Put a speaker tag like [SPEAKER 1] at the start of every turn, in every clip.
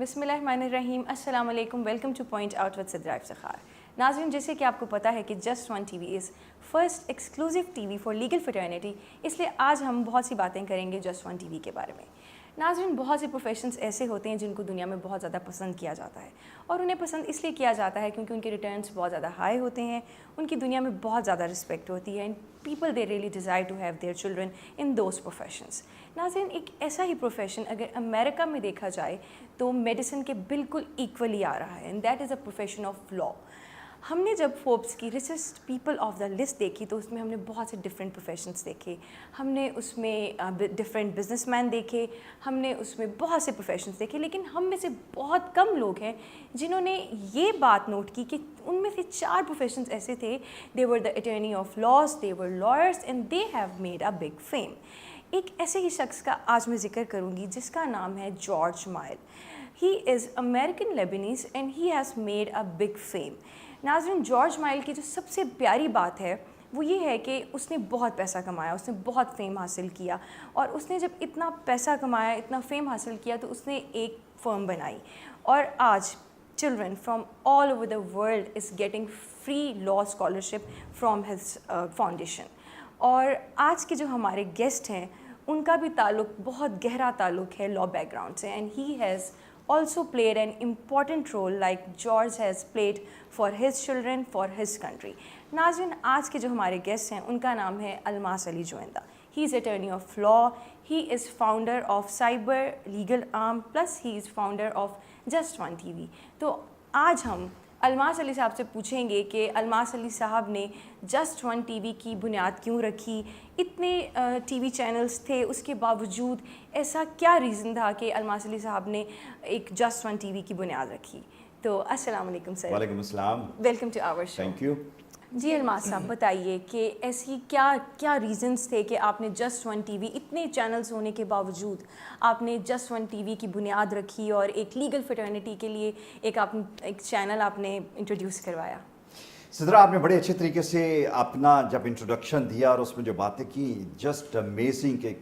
[SPEAKER 1] बिस्मिल्लाहिर्रहमानिर्रहीम, अस्सलाम वालेकुम, welcome two point out with Sidra Iftikhar. नाज़रीन, जैसे कि आपको पता है कि just one TV is first exclusive TV for legal fraternity, इसलिए आज हम बहुत सी बातें करेंगे जस्ट वन टीवी के बारे में। नाज़रीन, बहुत से प्रोफेशंस ऐसे होते हैं जिनको दुनिया में बहुत ज़्यादा पसंद किया जाता है, और उन्हें पसंद इसलिए किया जाता है क्योंकि उनके रिटर्न्स बहुत ज़्यादा हाई होते हैं, उनकी दुनिया में बहुत ज़्यादा रिस्पेक्ट होती है, and people they really desire to have their children in those professions. नाज़रीन, एक ऐसा ही प्रोफेशन अगर अमेरिका में देखा जाए तो मेडिसिन के बिल्कुल इक्वली आ रहा है, and that is a profession of law. हमने जब फोर्ब्स की richest people of the list देखी तो उसमें हमने बहुत से डिफरेंट प्रोफेशंस देखे, हमने उसमें डिफरेंट बिजनेसमैन देखे, हमने उसमें बहुत से प्रोफेशंस देखे, लेकिन हम में से बहुत कम लोग हैं जिन्होंने ये बात नोट की कि उनमें से 4 प्रोफेशंस ऐसे थे, they were the attorney of laws, they were lawyers, and they have made a big fame. एक ऐसे ही शख्स का आज मैं जिक्र करूंगी जिसका नाम है George mile. He is American Leibniz and he has made a big fame. नाज़रीन, जॉर्ज माइल की जो सबसे प्यारी बात है वो ये है कि उसने बहुत पैसा कमाया, उसने बहुत फेम हासिल किया, और उसने जब इतना पैसा कमाया, इतना फेम हासिल किया, तो उसने एक फर्म बनाई, और आज children from all over the world is getting free law scholarship from his foundation। और आज के जो हमारे गेस्ट हैं उनका भी ताल्लुक़, बहुत गहरा ताल्लुक़ है लॉ बैकग्राउंड से, and he has also played an important role like George has played for his children, for his country। नाज़रीन, आज के जो हमारे गेस्ट हैं उनका नाम है Almas Ali जोविंदा। He is attorney of law, he is founder of Cyber Legal Arm, plus he is founder of Just One TV। तो आज हम अलमास अली साहब से पूछेंगे कि अलमास अली साहब ने जस्ट वन टीवी की बुनियाद क्यों रखी, इतने टीवी चैनल्स थे उसके बावजूद ऐसा क्या रीज़न था कि अलमास अली साहब ने एक जस्ट वन टीवी की बुनियाद रखी। तो अस्सलाम वालेकुम सर।
[SPEAKER 2] वालेकुम अस्सलाम,
[SPEAKER 1] welcome to our show.
[SPEAKER 2] Thank you.
[SPEAKER 1] जी अलमास साहब, बताइए कि ऐसी क्या क्या रीज़न्स थे कि आपने जस्ट वन टीवी, इतने चैनल्स होने के बावजूद आपने जस्ट वन टीवी की बुनियाद रखी और एक लीगल फ्रेटर्निटी के लिए एक चैनल आपने इंट्रोड्यूस करवाया।
[SPEAKER 2] सिद्रा, आपने बड़े अच्छे तरीके से अपना जब इंट्रोडक्शन दिया और उसमें जो बातें की, जस्ट अमेजिंग कि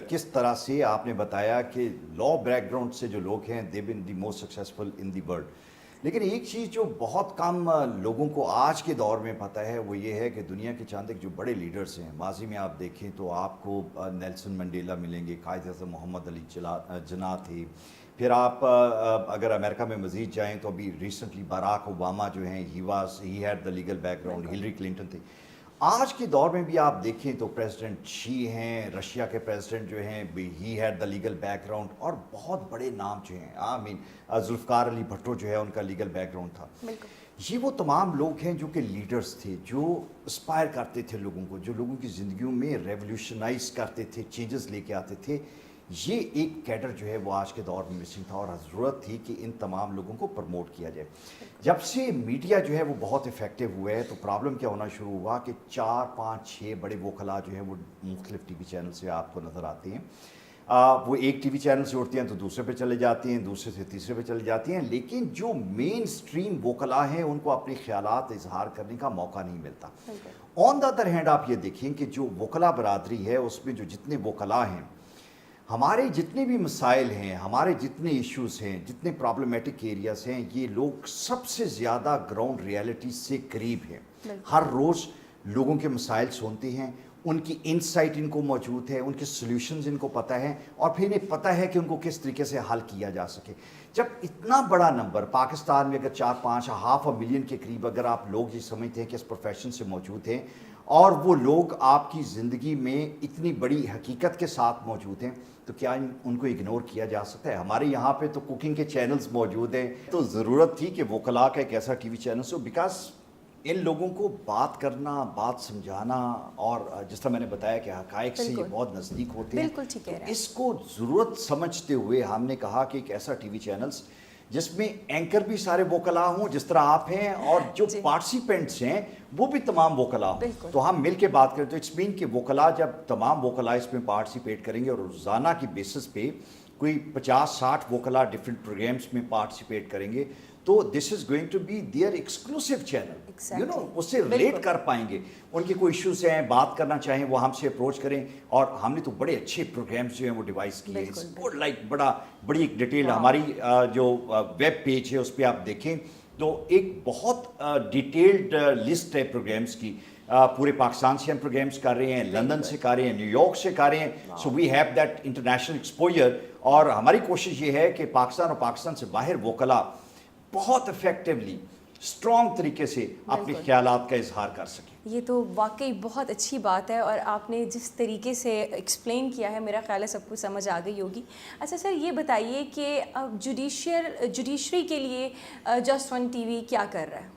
[SPEAKER 2] किस तरह से आपने बताया कि लॉ बैकग्राउंड से जो लोग हैं they been the most successful in the world. लेकिन एक चीज़ जो बहुत कम लोगों को आज के दौर में पता है वो ये है कि दुनिया के चांद जो बड़े लीडर्स हैं, माजी में आप देखें तो आपको नेल्सन मंडेला मिलेंगे, कायद आज़म मोहम्मद अली जिन्ना थे, फिर आप अगर अमेरिका में मज़ीद जाएं तो अभी रिसेंटली बराक ओबामा जो हैं he had the legal background, Hillary Clinton थे। आज के दौर में भी आप देखें तो प्रेसिडेंट शी हैं, रशिया के प्रेसिडेंट जो हैं he had the legal background, और बहुत बड़े नाम जो हैं, आई मीन जुल्फ़िकार अली भुट्टो जो है उनका लीगल बैकग्राउंड था। ये वो तमाम लोग हैं जो कि लीडर्स थे, जो इंस्पायर करते थे लोगों को, जो लोगों की ज़िंदगियों में रेवोल्यूशनाइज करते थे, चेंजेस लेके आते थे। ये एक कैडर जो है वो आज के दौर में मिसिंग था, और ज़रूरत थी कि इन तमाम लोगों को प्रमोट किया जाए। जब से मीडिया जो है वो बहुत इफ़ेक्टिव हुआ है तो प्रॉब्लम क्या होना शुरू हुआ कि 4, 5, 6 बड़े वकला जो हैं वो मुख्तलिफ टीवी चैनल से आपको नज़र आते हैं। वो एक टीवी चैनल से उठते हैं तो दूसरे पे चले जाते हैं, दूसरे से तीसरे पे चले जाते हैं, लेकिन जो मेन स्ट्रीम वकला हैं उनको अपने ख्यालात इजहार करने का मौका नहीं मिलता। ऑन द अदर हैंड आप ये देखें कि जो वकला बरादरी है उसमें जो जितने वकला हैं, हमारे जितने भी मसाइल हैं, हमारे जितने इश्यूज़ हैं, जितने प्रॉब्लमेटिक एरियाज़ हैं, ये लोग सबसे ज़्यादा ग्राउंड रियलिटी से करीब हैं। हर रोज़ लोगों के मसाइल सुनते हैं, उनकी इंसाइट इनको मौजूद है, उनके सॉल्यूशंस इनको पता है, और फिर इन्हें पता है कि उनको किस तरीके से हल किया जा सके। जब इतना बड़ा नंबर पाकिस्तान में अगर 4-5 हाफ अ मिलियन के करीब अगर आप लोग ये समझते हैं कि इस प्रोफेशन से मौजूद हैं, और वो लोग आपकी ज़िंदगी में इतनी बड़ी हकीकत के साथ मौजूद हैं, तो क्या उनको इग्नोर किया जा सकता है? हमारे यहाँ पे तो कुकिंग के चैनल्स मौजूद हैं, तो ज़रूरत थी कि वकला का एक ऐसा टीवी चैनल हो, बिकॉज इन लोगों को बात करना, बात समझाना, और जिस तरह मैंने बताया कि हक़ाइक़ से ये बहुत नज़दीक होते हैं,
[SPEAKER 1] बिल्कुल ठीक है।
[SPEAKER 2] तो इसको ज़रूरत समझते हुए हमने कहा कि एक ऐसा टीवी चैनल्स जिसमें एंकर भी सारे वकला हों जिस तरह आप हैं, और जो पार्टिसिपेंट्स हैं वो भी तमाम वकला हों, तो हम मिल के बात करें। तो इट्स मीन कि वकला जब तमाम वकला इसमें पार्टिसिपेट करेंगे और रोज़ाना की बेसिस पे कोई 50-60 वकला डिफरेंट प्रोग्राम्स में पार्टिसिपेट करेंगे, तो this is going to be their exclusive channel, you know, उससे रिलेट कर पाएंगे, उनके कोई इश्यूज हैं, बात करना चाहें वो हमसे अप्रोच करें। और हमने तो बड़े अच्छे प्रोग्राम्स जो हैं वो डिवाइस किए हैं, लाइक बड़ी एक डिटेल हमारी जो वेब पेज है उस पर आप देखें तो एक बहुत डिटेल्ड लिस्ट है प्रोग्राम्स की। पूरे पाकिस्तान से हम प्रोग्राम्स कर रहे हैं, लंदन से कर रहे हैं, न्यूयॉर्क से कर रहे हैं, so we have that international exposure. और हमारी कोशिश ये है कि पाकिस्तान और पाकिस्तान से बाहर वकला बहुत इफेक्टिवली स्ट्रॉन्ग तरीके से अपने ख्यालात का इजहार कर सकें।
[SPEAKER 1] ये तो वाकई बहुत अच्छी बात है और आपने जिस तरीके से एक्सप्लेन किया है मेरा ख्याल है सबको समझ आ गई होगी। अच्छा सर, ये बताइए कि जुडिशरी के लिए जस्ट वन टीवी क्या कर रहा है,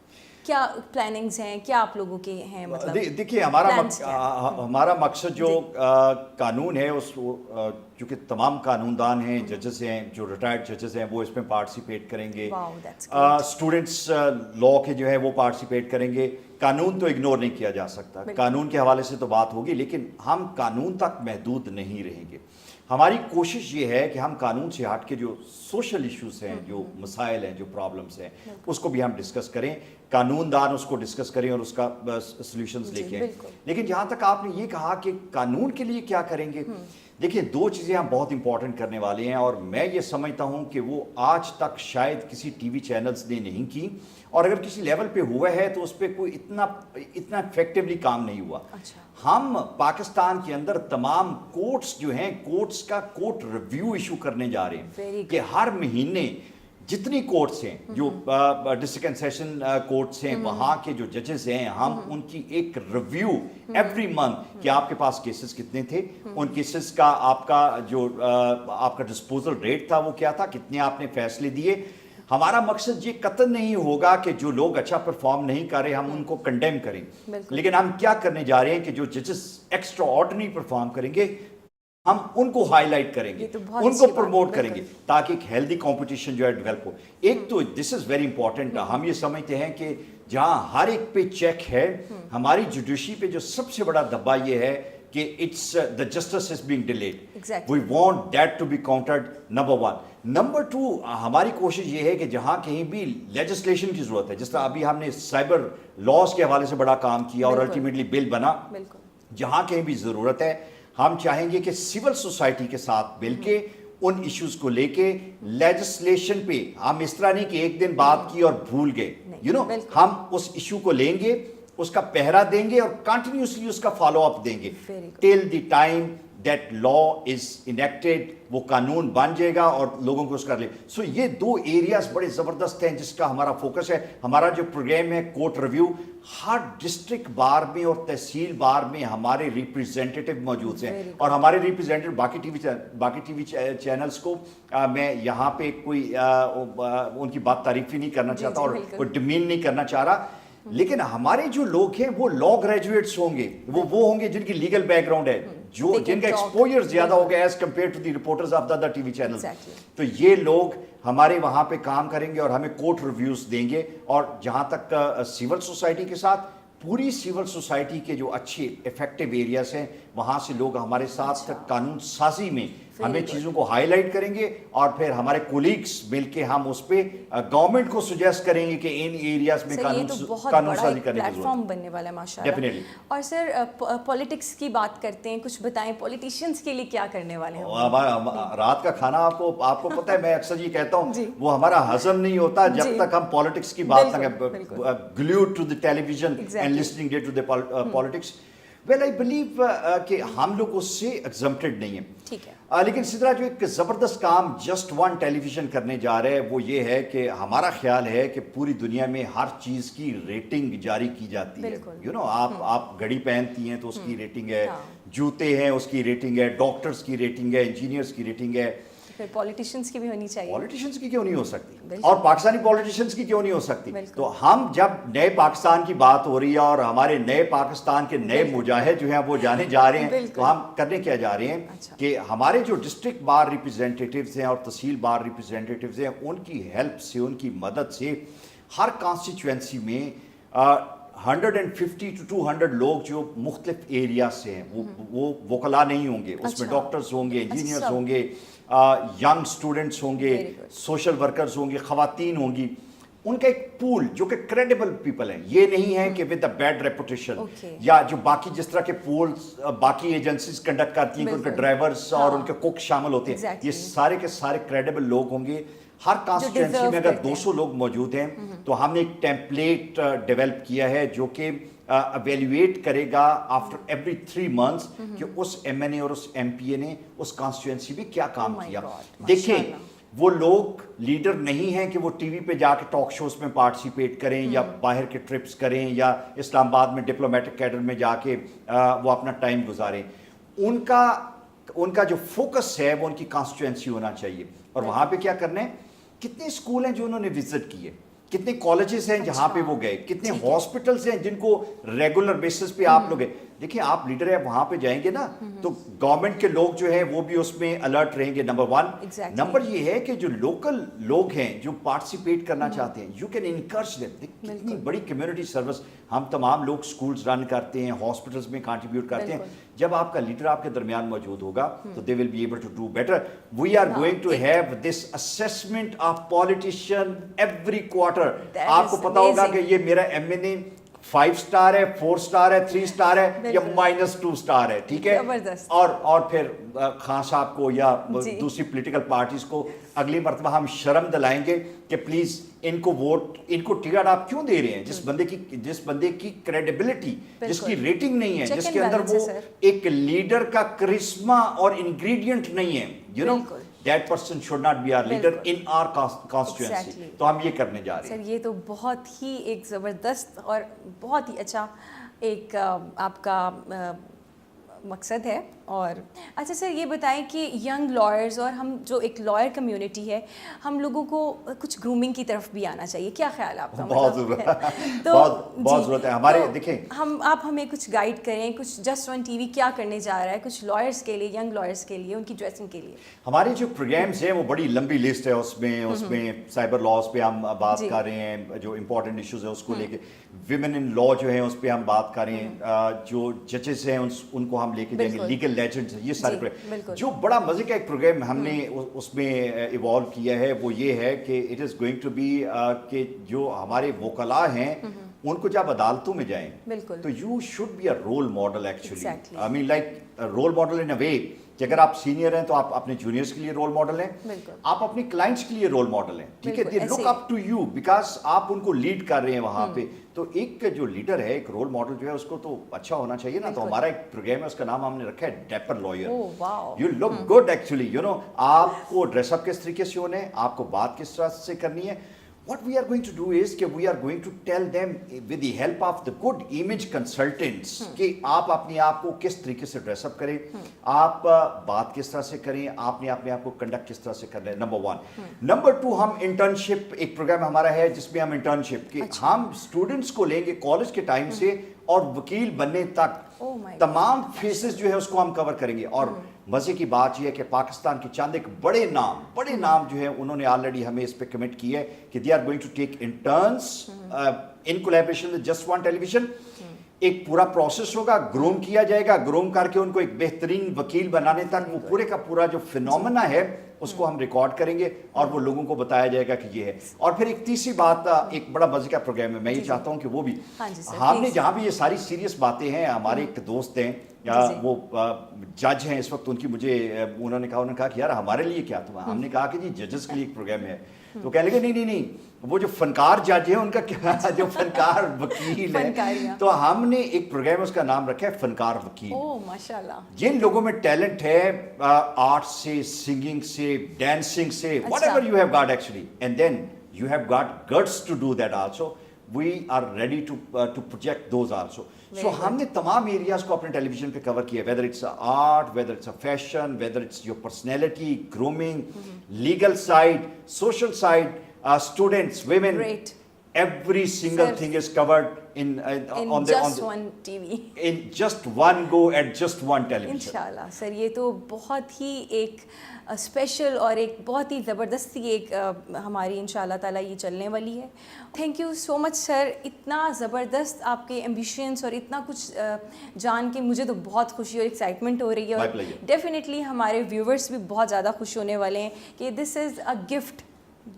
[SPEAKER 1] क्या प्लानिंग्स हैं, क्या आप लोगों के हैं? मतलब
[SPEAKER 2] देखिए हमारा मकसद जो कानून है उस चूँकि तमाम कानूनदान हैं, जजेस हैं, जो रिटायर्ड जजेस हैं वो इसमें पार्टिसिपेट करेंगे, स्टूडेंट्स लॉ के जो है वो पार्टिसिपेट करेंगे। कानून तो इग्नोर नहीं किया जा सकता, कानून के हवाले से तो बात होगी, लेकिन हम कानून तक महदूद नहीं रहेंगे। हमारी कोशिश ये है कि हम कानून से हट के जो सोशल इश्यूज हैं, जो मसाइल हैं, जो प्रॉब्लम्स हैं, उसको भी हम डिस्कस करें, कानूनदान उसको डिस्कस करें और उसका सॉल्यूशंस लेके आएं। लेकिन जहाँ तक आपने ये कहा कि कानून के लिए क्या करेंगे, देखिए दो चीज़ें हम बहुत इंपॉर्टेंट करने वाले हैं और मैं ये समझता हूँ कि वो आज तक शायद किसी टीवी चैनल्स ने नहीं की, और अगर किसी लेवल पे हुआ है तो उस पर कोई इतना इफेक्टिवली काम नहीं हुआ।
[SPEAKER 1] अच्छा।
[SPEAKER 2] हम पाकिस्तान के अंदर तमाम कोर्ट्स जो हैं, कोर्ट्स का कोर्ट रिव्यू इशू करने जा रहे हैं कि हर महीने जितनी कोर्ट्स हैं, जो डिस्ट्रिक्ट एंड सेशन कोर्ट्स हैं, वहाँ के जो जजेस हैं, हम उनकी एक रिव्यू एवरी मंथ कि आपके पास केसेस कितने थे, उन केसेस का आपका डिस्पोजल रेट था वो क्या था, कितने आपने फैसले दिए। हमारा मकसद ये कतई नहीं होगा कि जो लोग अच्छा परफॉर्म नहीं कर रहे हम उनको कंडेम करें, लेकिन हम क्या करने जा रहे हैं कि जो जजेस एक्स्ट्रा ऑर्डिनरी परफॉर्म करेंगे हम उनको हाईलाइट करेंगे, उनको प्रमोट करेंगे ताकि एक हेल्दी कंपटीशन जो है डेवलप हो। एक तो दिस इज वेरी इंपॉर्टेंट, हम ये समझते हैं कि जहां हर एक पे चेक है, हमारी जुडिशरी पे जो सबसे बड़ा दब्बा ये है कि it's the justice is being delayed, we want that to be countered, number one. Number two, हमारी कोशिश ये है कि जहां कहीं भी लेजिस्लेशन की जरूरत है, जिस तरह अभी हमने साइबर लॉज के हवाले से बड़ा काम किया और अल्टीमेटली बिल बना, जहां कहीं भी जरूरत है हम चाहेंगे कि सिविल सोसाइटी के साथ मिलके उन इश्यूज को लेके लेजिस्लेशन पे हम इस तरह नहीं कि एक दिन बात की और भूल गए, यू नो, हम उस इश्यू को लेंगे, उसका पहरा देंगे और कंटिन्यूसली उसका फॉलो अप देंगे till the time that law is enacted, वो कानून बन जाएगा और लोगों को उसका ले। सो ये दो एरियाज बड़े ज़बरदस्त हैं जिसका हमारा फोकस है। हमारा जो प्रोग्राम है कोर्ट रिव्यू, हर डिस्ट्रिक्ट बार में और तहसील बार में हमारे रिप्रेजेंटेटिव मौजूद हैं और हमारे रिप्रेजेंटेटिव बाकी टीवी चैनल्स को मैं यहाँ पे कोई उनकी बात तारीफ ही नहीं करना चाहता और कोई डिमीन नहीं करना चाह रहा, लेकिन हमारे जो लोग हैं वो लॉ ग्रेजुएट्स होंगे, वो होंगे जिनकी लीगल बैकग्राउंड है, जो जिनका एक्सपोजर ज्यादा होगा as compare to the reporters of the other TV channels. तो ये लोग हमारे वहां पे काम करेंगे और हमें कोर्ट रिव्यूज देंगे। और जहां तक सिविल सोसाइटी के साथ, पूरी सिविल सोसाइटी के जो अच्छे इफेक्टिव एरियाज हैं वहां से लोग हमारे साथ कानून साजी में हमें चीज़ों को हाईलाइट करेंगे और फिर हमारे कोलीग्स मिलके हम उस पे गवर्नमेंट को सुजेस्ट करेंगे कि इन एरियाज में कानून साजी करने की
[SPEAKER 1] प्लेटफॉर्म बनने वाला है माशाल्लाह।
[SPEAKER 2] डेफिनेटली।
[SPEAKER 1] और सर पॉलिटिक्स की बात करते हैं, कुछ बताएं पॉलिटिशियंस के लिए क्या करने वाले हैं?
[SPEAKER 2] हमारा रात का खाना आपको पता है, मैं अक्सर ये कहता हूँ वो हमारा हजम नहीं होता जब तक हम पॉलिटिक्स की बात ना करें, glued to the television and listening to the politics. Well I believe कि हम लोग उससे एग्जम्प्टेड नहीं है,
[SPEAKER 1] ठीक है।
[SPEAKER 2] लेकिन सिद्रा जो एक ज़बरदस्त काम जस्ट वन टेलीविज़न करने जा रहे हैं वो ये है कि हमारा ख्याल है कि पूरी दुनिया में हर चीज़ की रेटिंग जारी की जाती है। यू नो, आप घड़ी पहनती हैं तो उसकी रेटिंग है, जूते हैं उसकी रेटिंग है, डॉक्टर्स की रेटिंग है, इंजीनियर्स की रेटिंग है,
[SPEAKER 1] फिर पॉलिटिशियंस की भी होनी चाहिए।
[SPEAKER 2] पॉलिटिशियंस की क्यों नहीं हो सकती, और पाकिस्तानी पॉलिटिशियंस की क्यों नहीं हो सकती? तो हम जब नए पाकिस्तान की बात हो रही है और हमारे नए पाकिस्तान के नए मुजाहिद जो हैं वो जाने जा रहे हैं, तो हम करने क्या जा रहे हैं कि हमारे जो डिस्ट्रिक्ट बार रिप्रेजेंटेटिव्स हैं और तहसील बार रिप्रेजेंटेटिव्स हैं, उनकी हेल्प से, उनकी मदद से हर कॉन्स्टिट्यूएंसी में 150 to 200 लोग जो मुख्तलिफ एरिया से हैं, वो वकला नहीं होंगे, उसमें डॉक्टर्स होंगे, इंजीनियर्स होंगे, यंग स्टूडेंट्स होंगे, सोशल वर्कर्स होंगे, खवातीन होंगी, ان کا ایک پول جو کہ کریڈیبل پیپل ہیں, یہ نہیں ہے کہ ود اے بیڈ ریپوٹیشن یا جو باقی جس طرح کے پولز باقی ایجنسیز کنڈکٹ کرتی ہیں کہ ان کے ڈرائیورز اور ان کے کوک شامل ہوتے ہیں, یہ سارے کے سارے کریڈیبل لوگ ہوں گے. ہر کانسٹیٹوئنسی میں اگر 200 لوگ موجود ہیں تو ہم نے ایک ٹیمپلیٹ ڈیولپ کیا ہے جو کہ ایویلیویٹ کرے گا آفٹر ایوری 3 months کہ اس ایم این اے اور اس ایم پی اے نے اس کانسٹیٹوئنسی میں کیا کام کیا. دیکھیں وہ لوگ لیڈر نہیں ہیں کہ وہ ٹی وی پہ جا کے ٹاک شوز میں پارٹیسپیٹ کریں یا باہر کے ٹرپس کریں یا اسلام آباد میں ڈپلومیٹک کیڈر میں جا کے وہ اپنا ٹائم گزاریں. ان کا جو فوکس ہے وہ ان کی کانسٹیٹوئنسی ہونا چاہیے. اور وہاں پہ کیا کرنا ہے, کتنے اسکول ہیں جو انہوں نے وزٹ کیے, کتنے کالجز ہیں جہاں پہ وہ گئے, کتنے ہاسپٹلز ہیں جن کو ریگولر بیسس پہ آپ لوگ ہیں. دیکھیں آپ لیڈر ہیں, وہاں پہ جائیں گے نا تو گورنمنٹ کے لوگ جو ہیں وہ بھی اس میں الرٹ رہیں گے. نمبر 1 نمبر یہ ہے کہ جو لوکل لوگ ہیں جو پارٹیسپیٹ کرنا چاہتے ہیں, یو کین انکرج دیم. کتنی بڑی کمیونٹی سروس ہم تمام لوگ اسکولز رن کرتے ہیں, ہاسپٹلز میں کنٹریبیوٹ کرتے ہیں. جب آپ کا لیڈر آپ کے درمیان موجود ہوگا تو they will be able to do better. We are going to have this assessment of politician every quarter. آپ کو پتا ہوگا کہ یہ میرا ایم این اے 5 star ہے, 4 star ہے, 3 star ہے یا -2 star ہے, ٹھیک ہے. اور پھر خان صاحب کو یا دوسری پولیٹیکل پارٹیز کو اگلی مرتبہ ہم شرم دلائیں گے کہ پلیز ان کو ووٹ, ان کو ٹکٹ آپ کیوں دے رہے ہیں جس بندے کی کریڈیبلٹی, جس کی ریٹنگ نہیں ہے, جس کے اندر وہ ایک لیڈر کا کرسما اور انگریڈینٹ نہیں ہے. You know that person should not be our leader in our constituency. تو ہم یہ کرنے جا رہے ہیں.
[SPEAKER 1] سر یہ تو بہت ہی ایک زبردست اور بہت ہی اچھا ایک آپ کا مقصد ہے. اور اچھا سر یہ بتائیں کہ ینگ لائرز اور ہم جو ایک لائر کمیونٹی ہے, ہم لوگوں کو کچھ گرومنگ کی طرف بھی آنا چاہیے, کیا خیال ہے آپ کا؟
[SPEAKER 2] بہت ضرورت ہے, بہت ضرورت ہے ہمارے. دیکھیں
[SPEAKER 1] آپ ہمیں کچھ گائیڈ کریں, کچھ جسٹ ون ٹی وی کیا کرنے جا رہا ہے کچھ لائرز کے لیے, ینگ لائرز کے لیے, ان کی ڈریسنگ کے لیے.
[SPEAKER 2] ہمارے جو پروگرامز ہیں وہ بڑی لمبی لسٹ ہے. اس میں سائبر لاز پہ ہم بات کر رہے ہیں, جو امپورٹنٹ ایشوز ہیں اس کو لے کے. ویمن ان لا جو ہیں اس پہ ہم بات کریں, جو ججز ہیں ان کو ہم لے کے جائیں گے, لیگل لیجنڈز, یہ سارے. جو بڑا مزے کا ایک پروگرام ہم نے اس میں ایوالو کیا ہے وہ یہ ہے کہ it is going to be کہ جو ہمارے وکلاء ہیں ان کو جب عدالتوں میں جائیں تو you should be a role model actually. I mean like role model in a way کہ اگر آپ سینئر ہیں تو آپ اپنے جونیئرس کے لیے رول ماڈل ہیں, آپ اپنے کلائنٹس کے لیے رول ماڈل ہیں, ٹھیک ہے. دے لک اپ ٹو یو بیکاز آپ ان کو لیڈ کر رہے ہیں وہاں پہ. تو ایک جو لیڈر ہے, ایک رول ماڈل جو ہے اس کو تو اچھا ہونا چاہیے نا. تو ہمارا ایک پروگرام ہے, اس کا نام ہم نے رکھا ہے dapper lawyer. You look good actually, you know. آپ کو ڈریس اپ کس طریقے سے ہونا ہے, آپ کو بات کس طرح سے کرنی ہے. What we are going to do is کہ we are going to tell them with the help of the good image consultants کہ آپ اپنے آپ کو کس طریقے سے ڈریس اپ کریں, آپ بات کس طرح سے کریں, آپ نے اپنے آپ کو کنڈکٹ کس طرح سے کرنا ہے. نمبر 1. نمبر 2 ہم انٹرنشپ, ایک پروگرام ہمارا ہے جس میں ہم انٹرنشپ کہ ہم اسٹوڈنٹس کو لیں گے کالج کے ٹائم سے اور وکیل بننے تک تمام فیسز جو ہے اس کو ہم کور کریں گے. اور مزے کی بات یہ ہے کہ پاکستان کے چند ایک بڑے نام جو ہے انہوں نے آلریڈی ہمیں اس پہ کمٹ کیا ہے کہ they are going to take entrance in collaboration with just one television. ایک پورا پروسیس ہوگا, گروم کیا جائے گا, گروم کر کے ان کو ایک بہترین وکیل بنانے تک وہ پورے کا پورا جو فینومینا ہے اس کو ہم ریکارڈ کریں گے اور وہ لوگوں کو بتایا جائے گا کہ یہ ہے. اور پھر ایک تیسری بات, ایک بڑا مزے کا پروگرام ہے, میں یہ چاہتا ہوں کہ وہ بھی ہم نے جہاں بھی یہ ساری سیریس باتیں ہیں, ہمارے ایک دوست ہیں وہ جج ہیں اس وقت, ان کی مجھے انہوں نے کہا کہ یار ہمارے لیے کیا, تو ہم نے کہا کہ جی ججز کے لیے ایک پروگرام ہے. تو کہنے لگے نہیں وہ جو فنکار جج ہیں ان کا کیا, جو فنکار وکیل ہیں, تو ہم نے ایک پروگرام اس کا نام رکھا ہے فنکار وکیل.
[SPEAKER 1] ماشاءاللہ,
[SPEAKER 2] جن لوگوں میں ٹیلنٹ ہے آرٹ سے, سنگنگ سے, ڈانسنگ سے, whatever you have got actually, and then you have got guts to do that also, we are ready to project those also. So ہم نے تمام ایریاز کو اپنے ٹیلی ویژن پہ کور کیا, whether it's art, whether it's fashion, whether it's your personality, grooming, legal side, social side, students, women, every single thing is covered in just one TV, in just one go at just one television.
[SPEAKER 1] انشاءاللہ سر یہ تو بہت ہی ایک special اور ایک بہت ہی زبردستی ایک ہماری انشاءاللہ تعالیٰ یہ چلنے والی ہے. تھینک یو سو مچ سر, اتنا زبردست آپ کے ایمبیشنس اور اتنا کچھ جان کے مجھے تو بہت خوشی اور ایکسائٹمنٹ ہو رہی ہے, اور ڈیفینیٹلی ہمارے ویورس بھی بہت زیادہ خوش ہونے والے ہیں کہ دس از اے گفٹ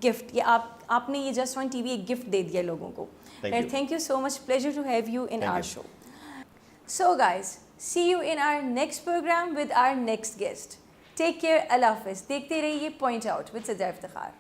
[SPEAKER 1] गिफ्ट, ये आपने ये जस्ट वन टीवी एक गिफ्ट दे दिया लोगों को.
[SPEAKER 2] you.
[SPEAKER 1] Thank you so much. Pleasure to have you in
[SPEAKER 2] Thank
[SPEAKER 1] our
[SPEAKER 2] you.
[SPEAKER 1] show. So guys, see you in our next program with our next guest. Take care. Allah Hafiz. देखते रहिए Point Out with Sidra Iftikhar.